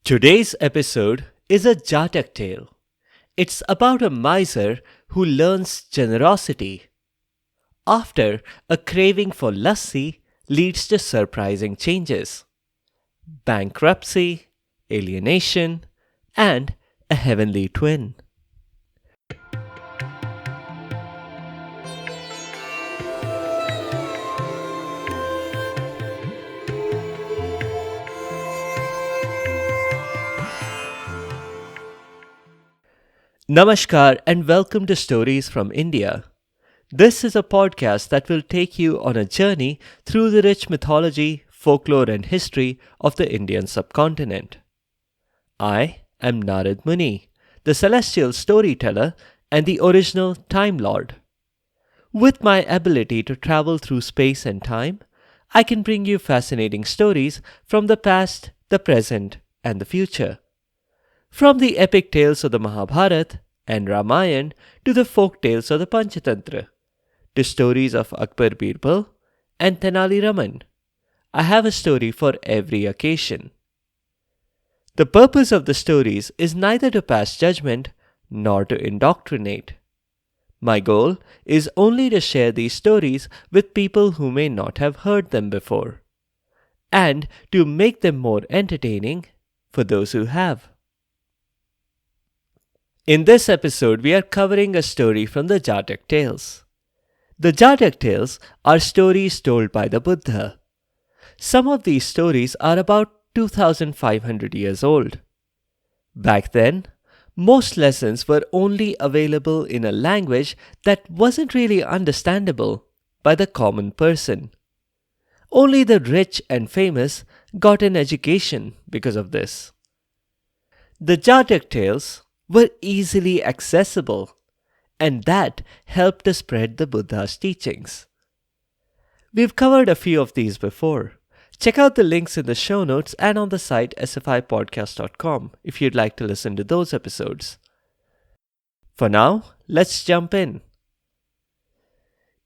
Today's episode is a Jataka Tale. It's about a miser who learns generosity. After a craving for lassi leads to surprising changes, bankruptcy, alienation, and a heavenly twin. Namaskar and welcome to Stories from India. This is a podcast that will take you on a journey through the rich mythology, folklore, and history of the Indian subcontinent. I am Narad Muni, the celestial storyteller and the original Time Lord. With my ability to travel through space and time, I can bring you fascinating stories from the past, the present, and the future. From the epic tales of the Mahabharata and Ramayana to the folk tales of the Panchatantra, to stories of Akbar Birbal and Tenali Raman, I have a story for every occasion. The purpose of the stories is neither to pass judgment nor to indoctrinate. My goal is only to share these stories with people who may not have heard them before, and to make them more entertaining for those who have. In this episode, we are covering a story from the Jataka Tales. The Jataka Tales are stories told by the Buddha. Some of these stories are about 2500 years old. Back then, most lessons were only available in a language that wasn't really understandable by the common person. Only the rich and famous got an education because of this. The Jataka Tales were easily accessible, and that helped to spread the Buddha's teachings. We've covered a few of these before. Check out the links in the show notes and on the site sfipodcast.com if you'd like to listen to those episodes. For now, let's jump in.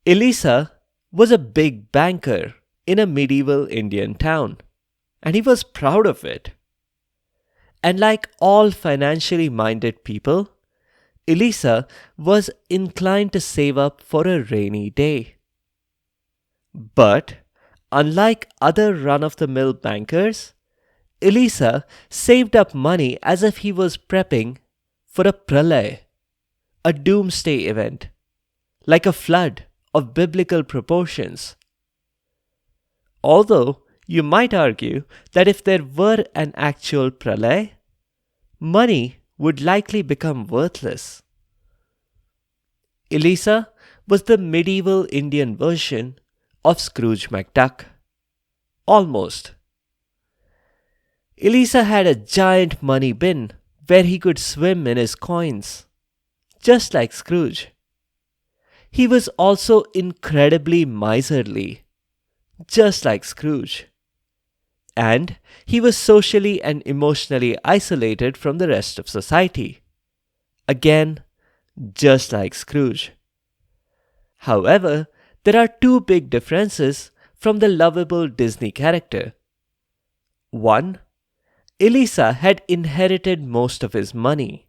Elisa was a big banker in a medieval Indian town, and he was proud of it. And like all financially minded people, Elisa was inclined to save up for a rainy day. But unlike other run-of-the-mill bankers, Elisa saved up money as if he was prepping for a pralay, a doomsday event, like a flood of biblical proportions. Although you might argue that if there were an actual pralay, money would likely become worthless. Elisa was the medieval Indian version of Scrooge McDuck. Almost. Elisa had a giant money bin where he could swim in his coins, just like Scrooge. He was also incredibly miserly, just like Scrooge. And he was socially and emotionally isolated from the rest of society. Again, just like Scrooge. However, there are two big differences from the lovable Disney character. One, Elisa had inherited most of his money,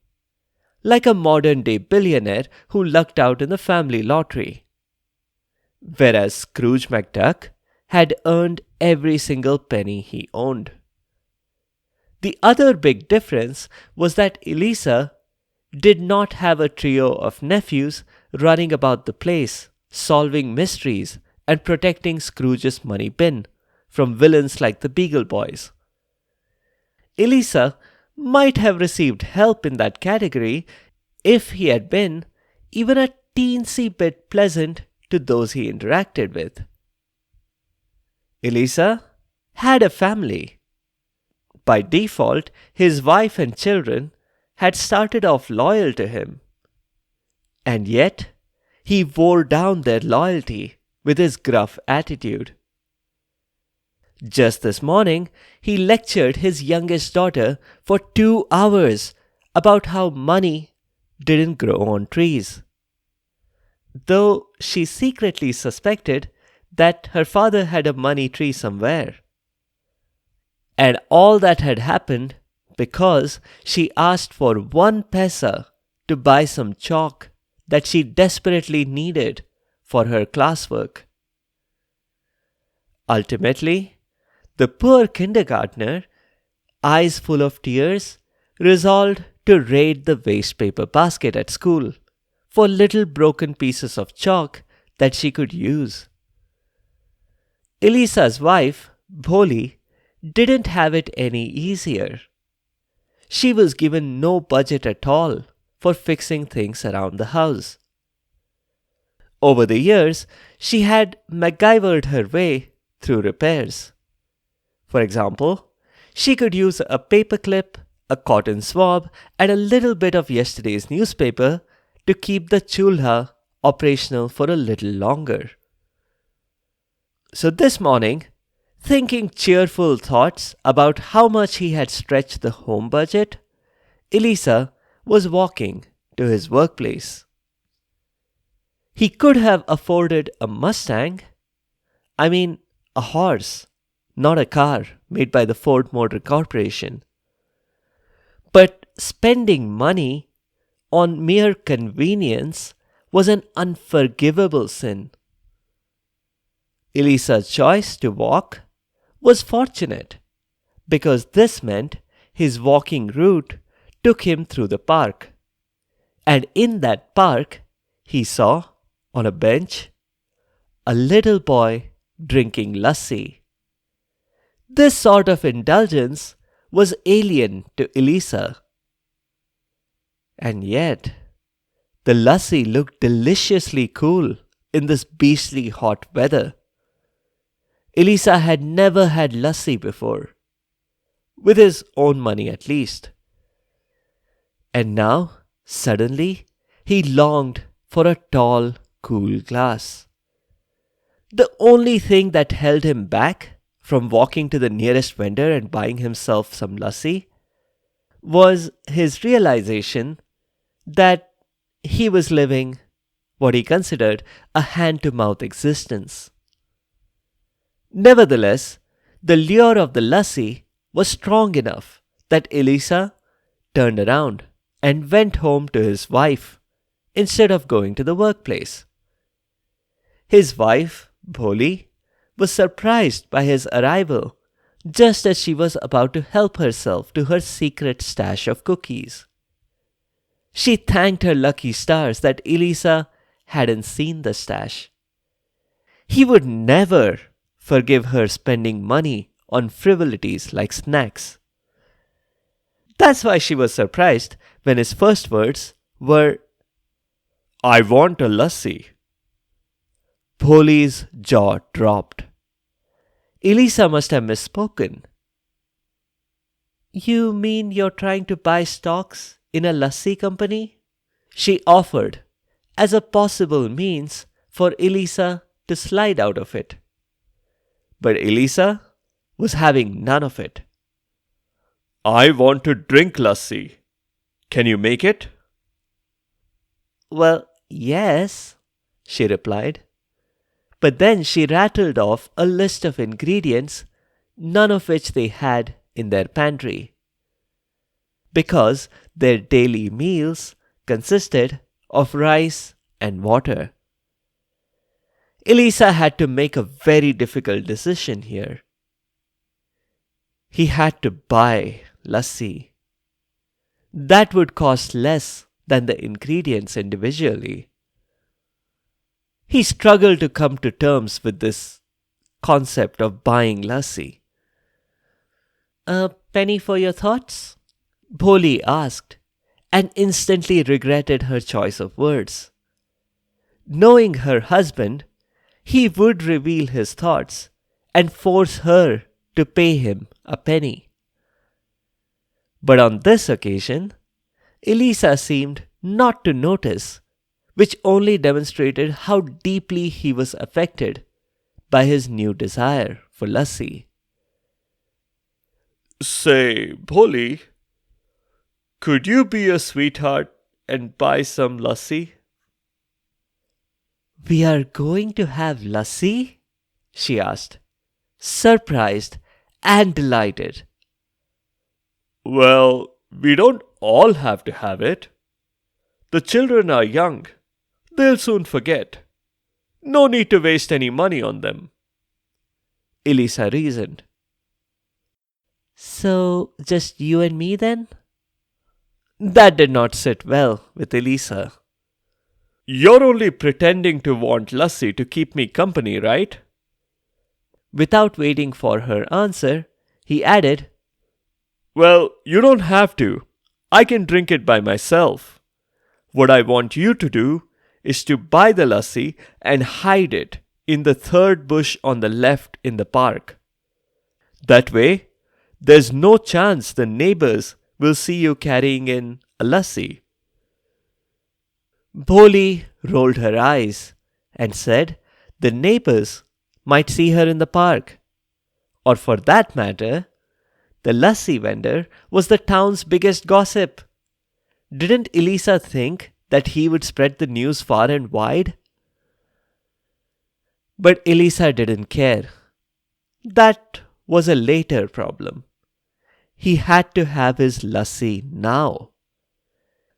like a modern-day billionaire who lucked out in the family lottery. Whereas Scrooge McDuck had earned every single penny he owned. The other big difference was that Elisa did not have a trio of nephews running about the place, solving mysteries and protecting Scrooge's money bin from villains like the Beagle Boys. Elisa might have received help in that category if he had been even a teensy bit pleasant to those he interacted with. Elisa had a family. By default, his wife and children had started off loyal to him. And yet, he wore down their loyalty with his gruff attitude. Just this morning, he lectured his youngest daughter for 2 hours about how money didn't grow on trees. Though she secretly suspected that her father had a money tree somewhere. And all that had happened because she asked for 1 paisa to buy some chalk that she desperately needed for her classwork. Ultimately, the poor kindergartner, eyes full of tears, resolved to raid the waste paper basket at school for little broken pieces of chalk that she could use. Elisa's wife, Bholi, didn't have it any easier. She was given no budget at all for fixing things around the house. Over the years, she had MacGyvered her way through repairs. For example, she could use a paperclip, a cotton swab, and a little bit of yesterday's newspaper to keep the chulha operational for a little longer. So this morning, thinking cheerful thoughts about how much he had stretched the home budget, Elisa was walking to his workplace. He could have afforded a Mustang. I mean, a horse, not a car made by the Ford Motor Corporation. But spending money on mere convenience was an unforgivable sin. Elisa's choice to walk was fortunate because this meant his walking route took him through the park. And in that park, he saw, on a bench, a little boy drinking lassi. This sort of indulgence was alien to Elisa. And yet, the lassi looked deliciously cool in this beastly hot weather. Elisa had never had lassi before, with his own money at least. And now, suddenly, he longed for a tall, cool glass. The only thing that held him back from walking to the nearest vendor and buying himself some lassi was his realization that he was living what he considered a hand-to-mouth existence. Nevertheless, the lure of the lassi was strong enough that Elisa turned around and went home to his wife instead of going to the workplace. His wife, Bholi, was surprised by his arrival just as she was about to help herself to her secret stash of cookies. She thanked her lucky stars that Elisa hadn't seen the stash. He would never forgive her spending money on frivolities like snacks. That's why she was surprised when his first words were, "I want a lassi." Bholi's jaw dropped. Elisa must have misspoken. "You mean you're trying to buy stocks in a lassi company?" she offered as a possible means for Elisa to slide out of it. But Elisa was having none of it. "I want to drink lassi. Can you make it?" "Well, yes," she replied. But then she rattled off a list of ingredients, none of which they had in their pantry. Because their daily meals consisted of rice and water. Elisa had to make a very difficult decision here. He had to buy lassi. That would cost less than the ingredients individually. He struggled to come to terms with this concept of buying lassi. "A penny for your thoughts?" Bholi asked, and instantly regretted her choice of words. Knowing her husband, he would reveal his thoughts and force her to pay him a penny. But on this occasion, Elisa seemed not to notice, which only demonstrated how deeply he was affected by his new desire for lassi. "Say, Bholi, could you be a sweetheart and buy some lassi?" "We are going to have lassi?" she asked, surprised and delighted. Well, we don't all have to have it. The children are young. They'll soon forget. No need to waste any money on them, Elisa reasoned. So, just you and me then? That did not sit well with Elisa. You're only pretending to want lassi to keep me company, right? Without waiting for her answer, he added, Well, you don't have to. I can drink it by myself. What I want you to do is to buy the lassi and hide it in the third bush on the left in the park. That way, there's no chance the neighbors will see you carrying in a lassi. Bholi rolled her eyes and said the neighbors might see her in the park. Or for that matter, the lassi vendor was the town's biggest gossip. Didn't Elisa think that he would spread the news far and wide? But Elisa didn't care. That was a later problem. He had to have his lassi now.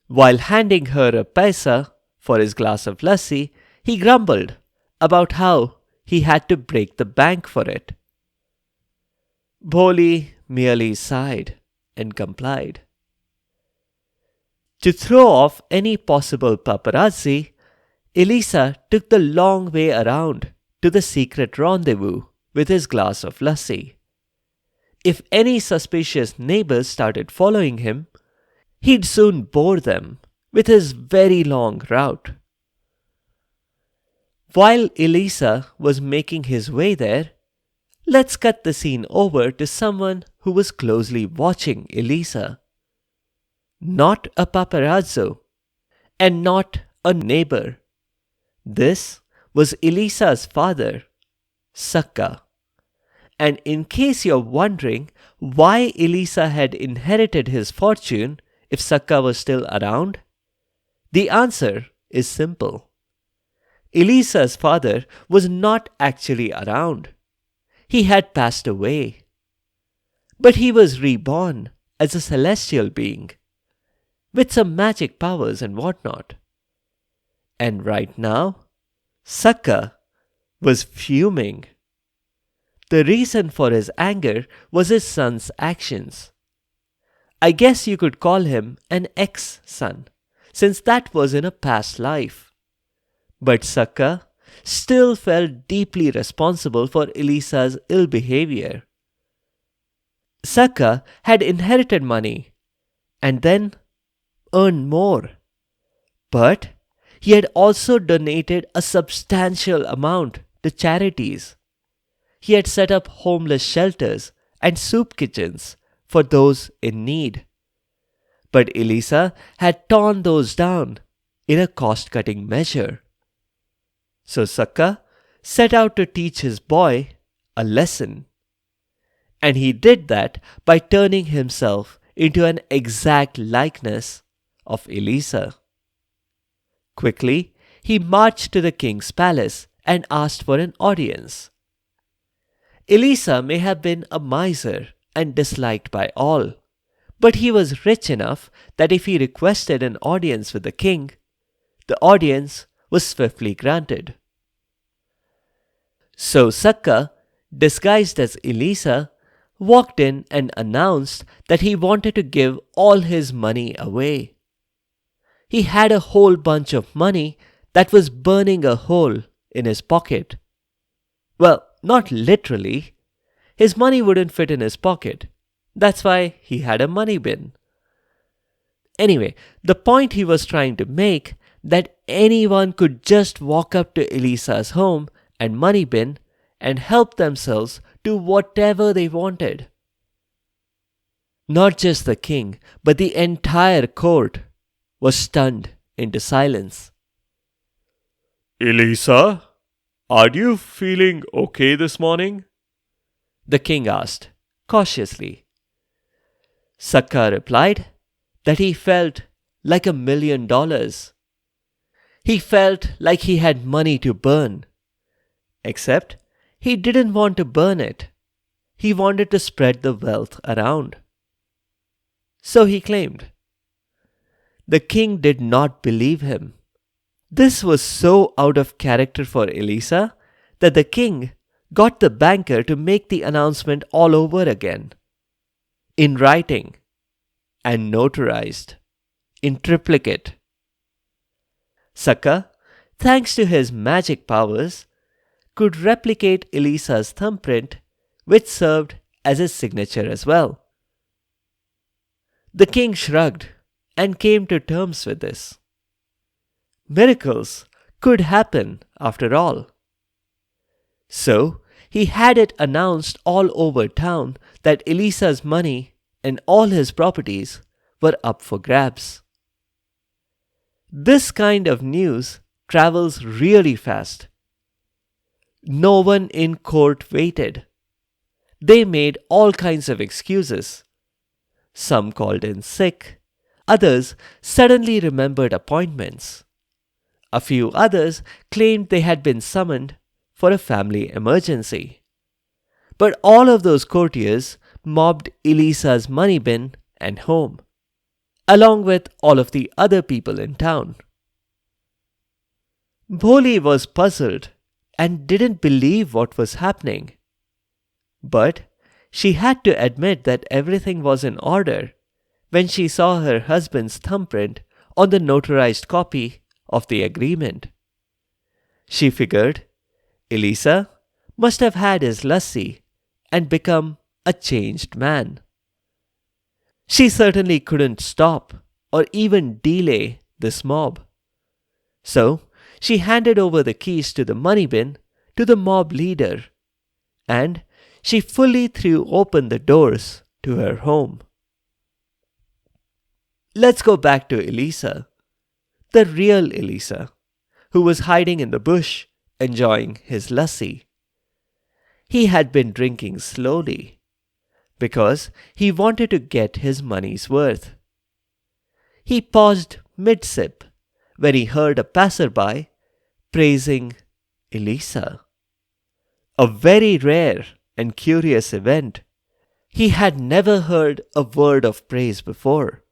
While handing her a paisa for his glass of lassi, he grumbled about how he had to break the bank for it. Bholi merely sighed and complied. To throw off any possible paparazzi, Elisa took the long way around to the secret rendezvous with his glass of lassi. If any suspicious neighbors started following him, he'd soon bore them with his very long route. While Elisa was making his way there, let's cut the scene over to someone who was closely watching Elisa. Not a paparazzo, and not a neighbor. This was Elisa's father, Sakka. And in case you're wondering why Elisa had inherited his fortune if Sakka was still around, the answer is simple. Elisa's father was not actually around. He had passed away. But he was reborn as a celestial being, with some magic powers and whatnot. And right now, Sakka was fuming. The reason for his anger was his son's actions. I guess you could call him an ex-son, since that was in a past life. But Sakka still felt deeply responsible for Elisa's ill behavior. Sakka had inherited money and then earned more. But he had also donated a substantial amount to charities. He had set up homeless shelters and soup kitchens for those in need. But Elisa had torn those down in a cost-cutting measure. So Sakka set out to teach his boy a lesson. And he did that by turning himself into an exact likeness of Elisa. Quickly, he marched to the king's palace and asked for an audience. Elisa may have been a miser and disliked by all, but he was rich enough that if he requested an audience with the king, the audience was swiftly granted. So Sakka, disguised as Elisa, walked in and announced that he wanted to give all his money away. He had a whole bunch of money that was burning a hole in his pocket. Well, not literally. His money wouldn't fit in his pocket. That's why he had a money bin. Anyway, the point he was trying to make that anyone could just walk up to Elisa's home and money bin and help themselves to whatever they wanted. Not just the king, but the entire court was stunned into silence. Elisa, are you feeling okay this morning? The king asked, cautiously. Sakka replied that he felt like $1,000,000. He felt like he had money to burn. Except he didn't want to burn it. He wanted to spread the wealth around. so he claimed. The king did not believe him. This was so out of character for Elisa that the king got the banker to make the announcement all over again, in writing and notarized, in triplicate. Sakka, thanks to his magic powers, could replicate Elisa's thumbprint, which served as his signature as well. The king shrugged and came to terms with this. Miracles could happen after all. So he had it announced all over town that Elisa's money and all his properties were up for grabs. This kind of news travels really fast. No one in court waited. They made all kinds of excuses. Some called in sick, others suddenly remembered appointments. A few others claimed they had been summoned for a family emergency. But all of those courtiers mobbed Elisa's money bin and home, along with all of the other people in town. Bholi was puzzled and didn't believe what was happening. But she had to admit that everything was in order when she saw her husband's thumbprint on the notarized copy of the agreement. She figured Elisa must have had his lassi and become a changed man. She certainly couldn't stop or even delay this mob. So she handed over the keys to the money bin to the mob leader, and she fully threw open the doors to her home. Let's go back to Elisa, the real Elisa, who was hiding in the bush enjoying his lassi. He had been drinking slowly because he wanted to get his money's worth. He paused mid-sip when he heard a passerby praising Elisa. A very rare and curious event. He had never heard a word of praise before.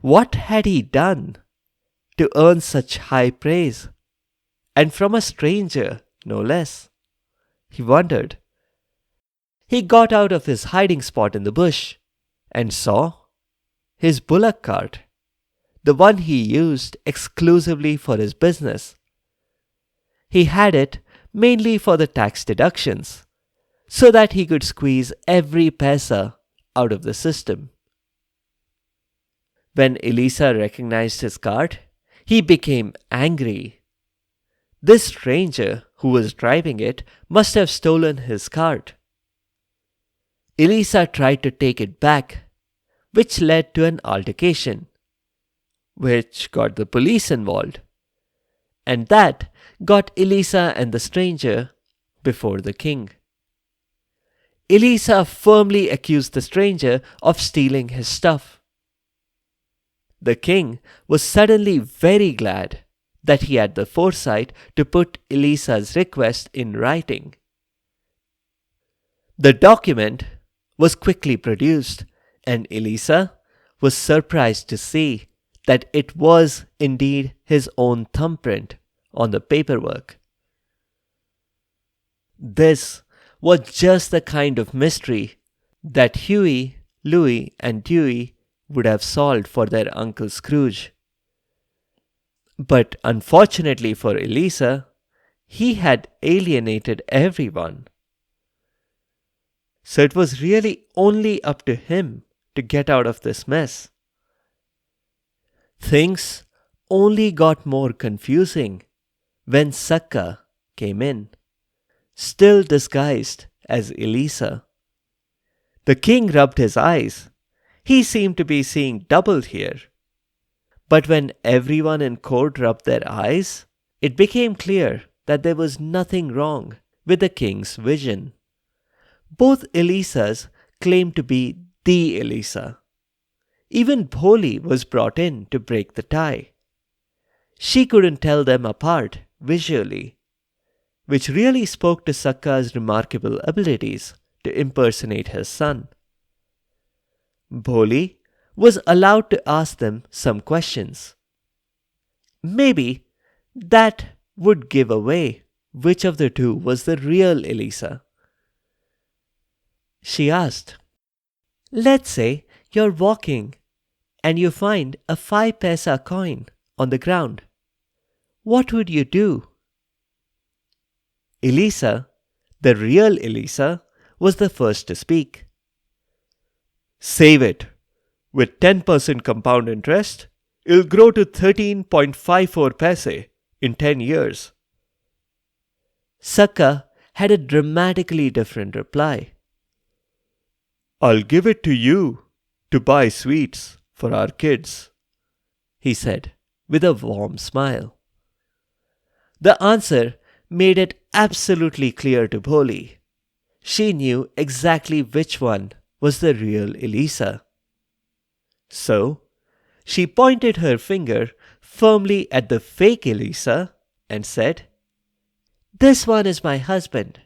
What had he done to earn such high praise? And from a stranger, no less. He wondered. He got out of his hiding spot in the bush and saw his bullock cart, the one he used exclusively for his business. He had it mainly for the tax deductions, so that he could squeeze every paisa out of the system. When Elisa recognized his cart, he became angry. This stranger who was driving it must have stolen his cart. Elisa tried to take it back, which led to an altercation, which got the police involved. And that got Elisa and the stranger before the king. Elisa firmly accused the stranger of stealing his stuff. The king was suddenly very glad that he had the foresight to put Elisa's request in writing. The document was quickly produced, and Elisa was surprised to see that it was indeed his own thumbprint on the paperwork. This was just the kind of mystery that Huey, Louie, and Dewey would have solved for their Uncle Scrooge. But unfortunately for Elisa, he had alienated everyone. So it was really only up to him to get out of this mess. Things only got more confusing when Sakka came in, still disguised as Elisa. The king rubbed his eyes. He seemed to be seeing double here. But when everyone in court rubbed their eyes, it became clear that there was nothing wrong with the king's vision. Both Elisas claimed to be the Elisa. Even Bholi was brought in to break the tie. She couldn't tell them apart visually, which really spoke to Sakka's remarkable abilities to impersonate his son. Bholi was allowed to ask them some questions. Maybe that would give away which of the two was the real Elisa. She asked, "Let's say you're walking and you find a 5 paisa coin on the ground. What would you do?" Elisa, the real Elisa, was the first to speak. "Save it. With 10% compound interest, it'll grow to 13.54 paise in 10 years. Sakka had a dramatically different reply. "I'll give it to you to buy sweets for our kids," he said with a warm smile. The answer made it absolutely clear to Bholi. She knew exactly which one was the real Elisa. So, she pointed her finger firmly at the fake Elisa and said, "This one is my husband."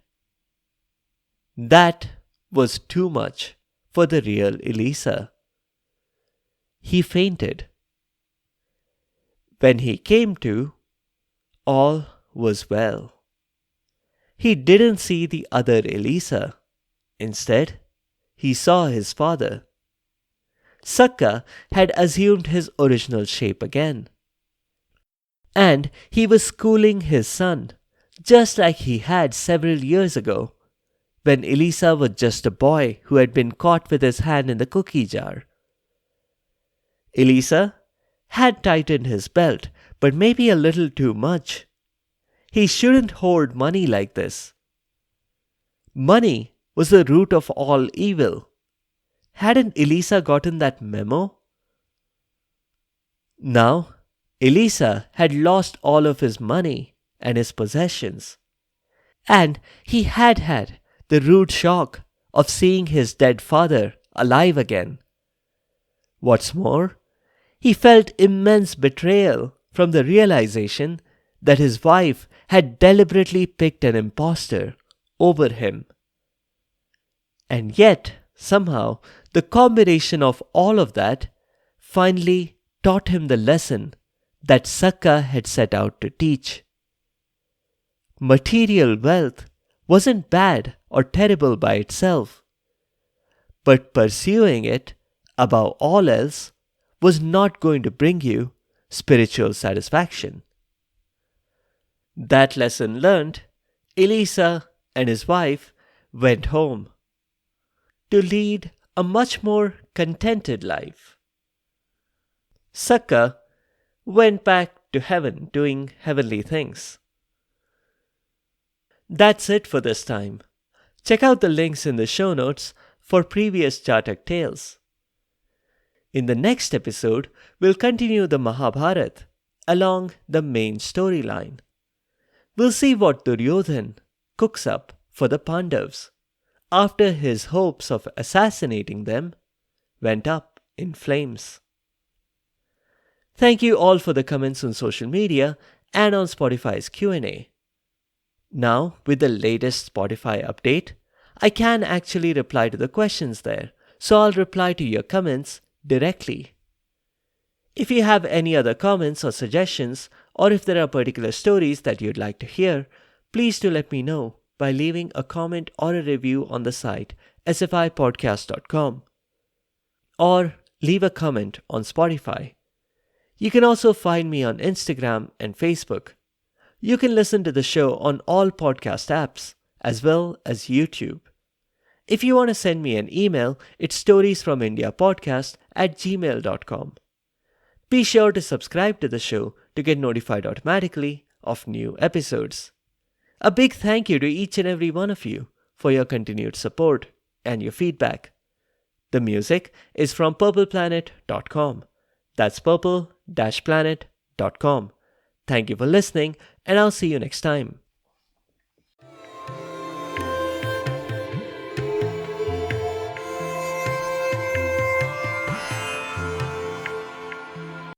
That was too much for the real Elisa. He fainted. When he came to, all was well. He didn't see the other Elisa. Instead, he saw his father. Sakka had assumed his original shape again. And he was schooling his son, just like he had several years ago, when Elisa was just a boy who had been caught with his hand in the cookie jar. Elisa had tightened his belt, but maybe a little too much. He shouldn't hoard money like this. Money was the root of all evil. Hadn't Elisa gotten that memo? Now, Elisa had lost all of his money and his possessions. And he had had the rude shock of seeing his dead father alive again. What's more, he felt immense betrayal from the realization that his wife had deliberately picked an impostor over him. And yet, somehow, the combination of all of that finally taught him the lesson that Sakka had set out to teach. Material wealth wasn't bad or terrible by itself, but pursuing it above all else was not going to bring you spiritual satisfaction. That lesson learned, Elisa and his wife went home to lead a much more contented life. Sakka went back to heaven doing heavenly things. That's it for this time. Check out the links in the show notes for previous Jataka Tales. In the next episode, we'll continue the Mahabharata along the main storyline. We'll see what Duryodhan cooks up for the Pandavas after his hopes of assassinating them went up in flames. Thank you all for the comments on social media and on Spotify's Q&A. Now, with the latest Spotify update, I can actually reply to the questions there, so I'll reply to your comments directly. If you have any other comments or suggestions, or if there are particular stories that you'd like to hear, please do let me know by leaving a comment or a review on the site sfipodcast.com, or leave a comment on Spotify. You can also find me on Instagram and Facebook. You can listen to the show on all podcast apps as well as YouTube. If you want to send me an email, it's storiesfromindiapodcast@gmail.com. Be sure to subscribe to the show to get notified automatically of new episodes. A big thank you to each and every one of you for your continued support and your feedback. The music is from purpleplanet.com. That's purple-planet.com. Thank you for listening, and I'll see you next time.